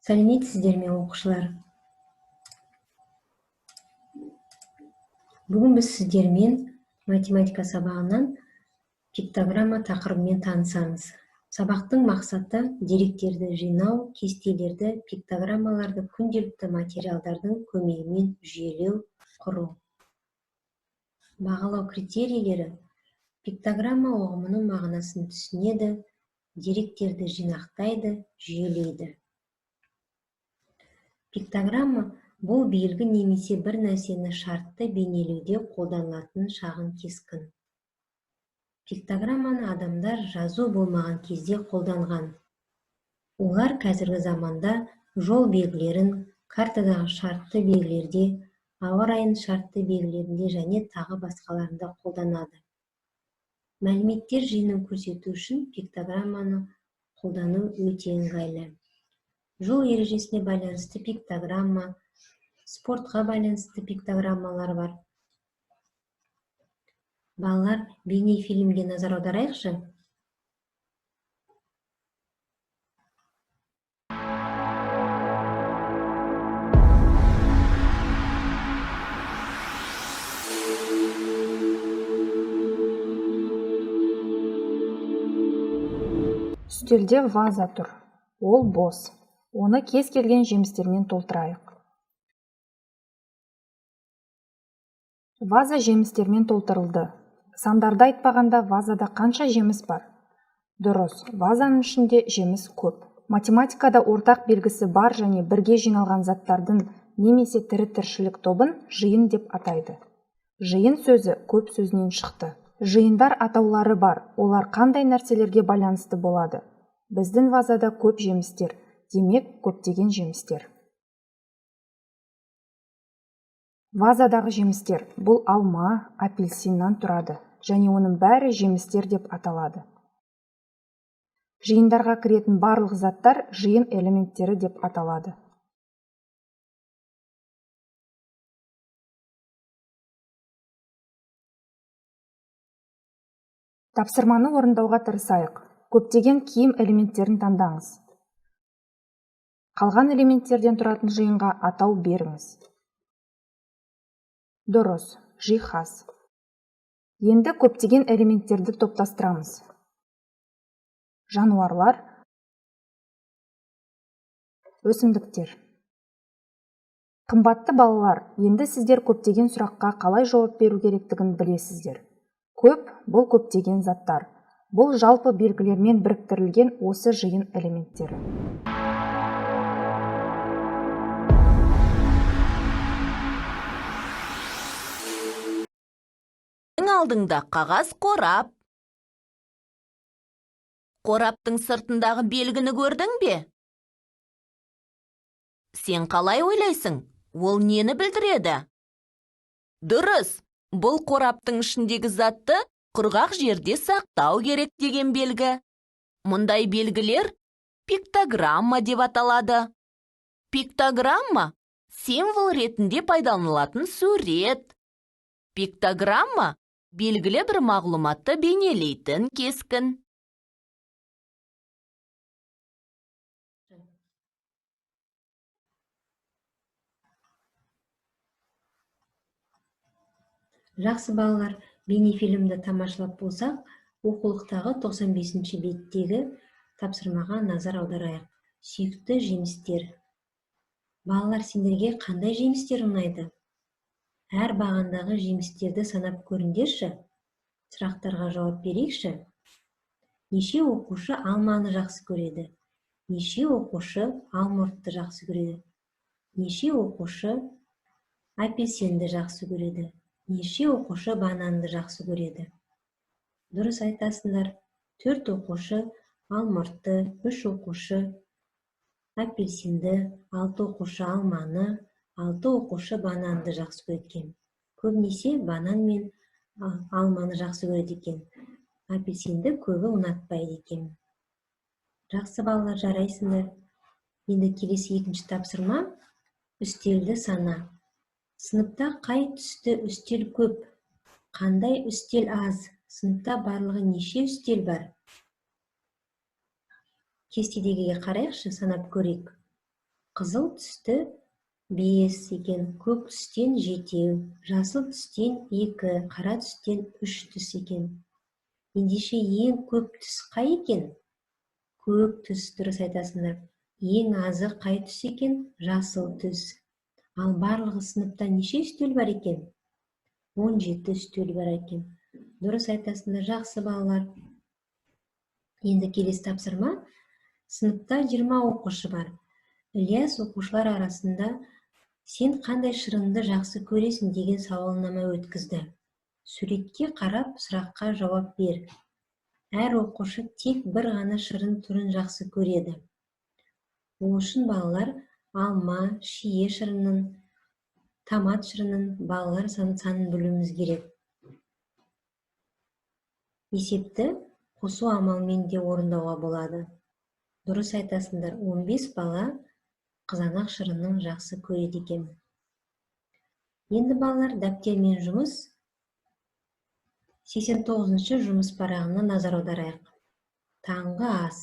Сәлеметсіздер ме оқушылар? Бүгін біз сіздермен математика сабағынан пиктограмма тақырыбымен танысамыз. Сабақтың мақсаты деректерді жинау, кестелерді, пиктограммаларды күнделікті материалдардың көмегімен жүйелеу, құру. Бағалау критерийлері: пиктограмма ұғымының мағынасын түсінеді, деректерді жинақтайды, жүйелейді. Пиктограмма бұл белгі немесе бір нәрсені шартты бейнелеуде қолданылатын шағын кескін. Пиктограмманы адамдар жазу болмаған кезде қолданған. Олар қазіргі заманда жол белгілерін, картадағы шартты белгілерде, ауа райының шартты белгілерінде және тағы басқаларында қолданады. Мәліметтер жиынын көрсету үшін пиктограмманы қолдану өте ыңғайлы. Жол ережесіне байланысты пиктограмма, спортқа байланысты пиктограммалар бар. Балалар, бейнефильмге назар аударайықшы. Үстелде ваза тұр. Ол бос. Оны кез келген жемістермен толтырайық. Ваза жемістермен толтырылды. Сандарды айтпағанда вазада қанша жеміс бар? Дұрыс, вазаның ішінде жеміс көп. Математикада ортақ белгісі бар және бірге жиналған заттардың немесе тірі тіршілік тобын жиын деп атайды. Жиын сөзі көп сөзінен шықты. Жиындар атаулары бар. Олар қандай нәрселерге байланысты болады? Біздің вазада көп жемістер, демек көптеген жемістер. Вазадағы жемістер бұл алма, апельсиннан тұрады, және оның бәрі жемістер деп аталады. Жиындарға кіретін барлық заттар жиын элементтері деп аталады. Тапсырманы орындауға тырысайық. Көптеген киім элементтерін таңдаңыз. Қалған элементтерден тұратын жиынға атау беріңіз. Дұрыс, жиһаз. Енді көптеген элементтерді топтастырамыз. Жануарлар, өсімдіктер. Қымбатты балалар, енді сіздер көптеген сұраққа қалай жауап беру керектігін білесіздер. Көп бұл көптеген заттар. Бұл жалпы белгілермен біріктірілген осы жиын элементтері. Алдыңда қағаз қорап. Қораптың сыртындағы белгіні көрдің бе? Сен қалай ойлайсың? Ол нені білдіреді? Дұрыс, бұл қораптың ішіндегі затты құрғақ жерде сақтау керек деген белгі. Мұндай белгілер пиктограмма деп аталады. Пиктограмма символ ретінде пайдаланылатын сурет. Пиктограмма белгілі бір мағлұматты бейнелейтін кескін. Жақсы балалар, бейнефильмді тамашалап болсақ, оқулықтағы 95-ші беттегі тапсырмаға назар аударайық. Сүйікті жемістер. Балалар, сендерге қандай жемістер ұнайды? Әр бағандағы жемістерді санап көріңдерші. Сұрақтарға жауап берейікші. Неше оқушы алманы жақсы көреді? Неше оқушы алмұртты жақсы көреді? Неше оқушы апельсинді жақсы көреді? Неше оқушы бананды жақсы көреді? Дұрыс айтасыңдар. 4 оқушы алмұртты, 3 оқушы апельсинді, 6 оқушы алманы, 6 оқушы бананды жақсы көреді екен. Көбінесе банан мен алманы жақсы көреді екен. Апельсинді көбі ұнатпайды екен. Жақсы балалар, жарайсыңдар. Енді келесі екінші тапсырма. Үстелді сана. Сыныпта қай түсті үстел көп? Қандай үстел аз? Сыныпта барлығы неше үстел бар? Кестедегіге қарайықшы, санап көрейік. Қызыл түсті 5 екен, көк түстен 7, жасыл түстен 2, қара түстен 3 түс екен. Ендеше ең көп түс қай екен? Көк түс, дұрыс айтасыңдар. Ең азы қай түс екен? Жасыл түс. Ал барлығы сыныпта неше үстел бар екен? 17 үстел бар екен. Дұрыс айтасыңдар, жақсы балалар. Енді келесі тапсырма. Сыныпта 20 оқушы бар. Ильяс оқушылар арасында сен қандай шырынды жақсы көресің деген сауалнама өткізді. Суретке қарап, сұраққа жауап бер. Әр оқушы тек бір ғана шырын түрін жақсы көреді. Ол үшін балалар алма, шие шырынын, томат шырынын, балалар санын білуіміз керек. Есепті қосу амалмен де орындауға болады. Дұрыс айтасыңдар, 15 бала қызанақ шырынын жақсы көреді екен. Енді балалар, дәптермен жұмыс 89-шы жұмыс парағына назар аударайық. Таңғы ас.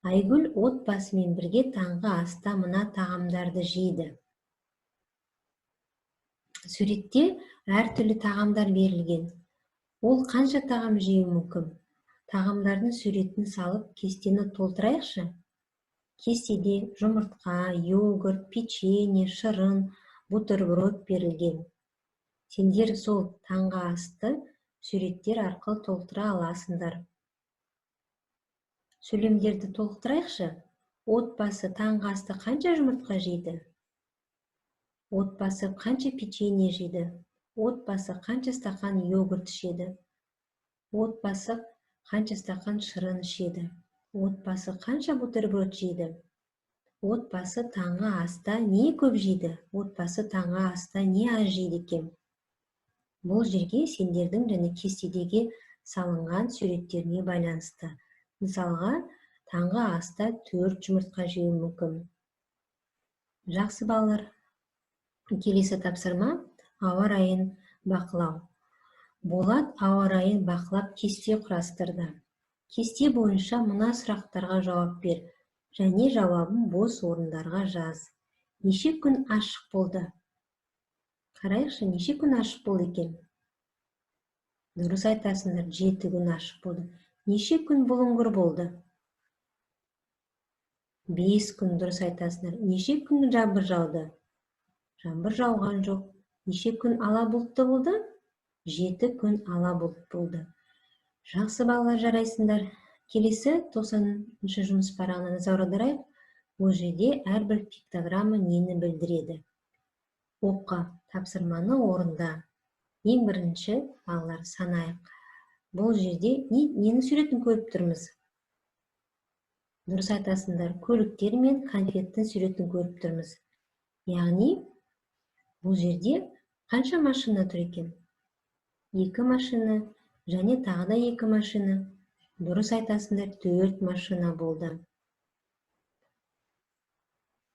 Айгүл отбасымен бірге таңғы аста мына тағамдарды жейді. Суретте әртүрлі тағамдар берілген. Ол қанша тағам жеуі мүмкін? Тағамдардың суретін салып, кестені толтырайықшы. Кестеде жұмыртқа, йогурт, печенье, шырын, бутерброд берілген. Сендер сол таңғы асты суреттер арқылы толтыра аласыңдар. Сөйлемдерді толықтырайықшы. Отбасы таңғы асты қанша жұмыртқа жейді? Отбасы қанша печенье жейді? Отбасы қанша стақан йогурт ішеді? Отбасы қанша стақан шырын ішеді? Отбасы қанша бутерброд жейді? Отбасы таңғы аста не көп жейді? Отбасы таңғы аста не аз жейді екен? Бұл жерге сендердің және кестедегі салынған суреттеріне байланысты. Мысалға, таңғы аста 4 жұмыртқа жеуі мүмкін. Жақсы балалар. Келесі тапсырма ауа райын бақылау. Болат ауа райын бақылап кесте құрастырды. Кесте бойынша мына сұрақтарға жауап бер және жауабын бос орындарға жаз. Неше күн ашық болды? Қарайықшы, неше күн ашық болды екен? Дұрыс айтасыңдар, 7 күн ашық болды. Неше күн бұлыңғыр болды? 5 күн, дұрыс айтасыңдар. Неше күн жаңбыр жауды? Жаңбыр жауған жоқ. Неше күн ала бұлтты болды? 7 күн ала бұлт болды. Жақсы балалар, жарайсыңдар. Келесі 90-шы жұмыс парағына назар аударайық. Бұл жерде әрбір пиктограмма нені білдіреді? Оқы, тапсырманы орында. Ең бірінші балалар санайық. Бұл жерде нені суретін көріп тұрмыз? Дұрыс айтасыңдар, көліктер мен конфеттің суретін көріп тұрмыз. Яғни, бұл жерде қанша машина тұр екен? 2 машина және тағы да 2 машина. Дұрыс айтасыңдар, 4 машина болды.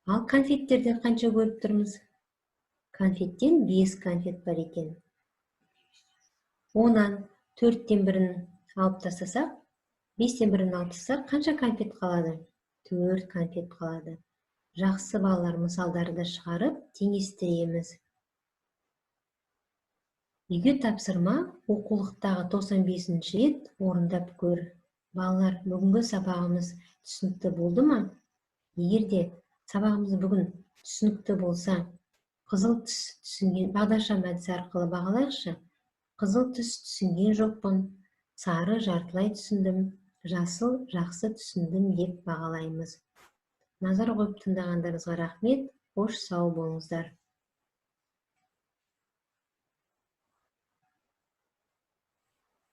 Ал конфеттерден қанша көріп тұрмыз? Конфеттен 5 конфет бар екен. Онан 4-тен бірін алып тастасақ, 5-тен бірін алып тастасақ, қанша конфет қалады? 4 конфет қалады. Жақсы балалар, мысалдарды шығарып теңестіреміз. Үйге тапсырма оқулықтағы 95-ші рет орындап көр. Балалар, бүгінгі сабағымыз түсінікті болды ма? Егерде сабағымыз бүгін түсінікті болса, қызыл түс түсінген бағдаршам әдісі арқылы бағалайықшы. Қызыл түс түсінген жоқпын, сары жартылай түсіндім, жасыл жақсы түсіндім деп бағалаймыз. Назар қойып тыңдағандарыңызға рахмет. Қош сау болыңыздар.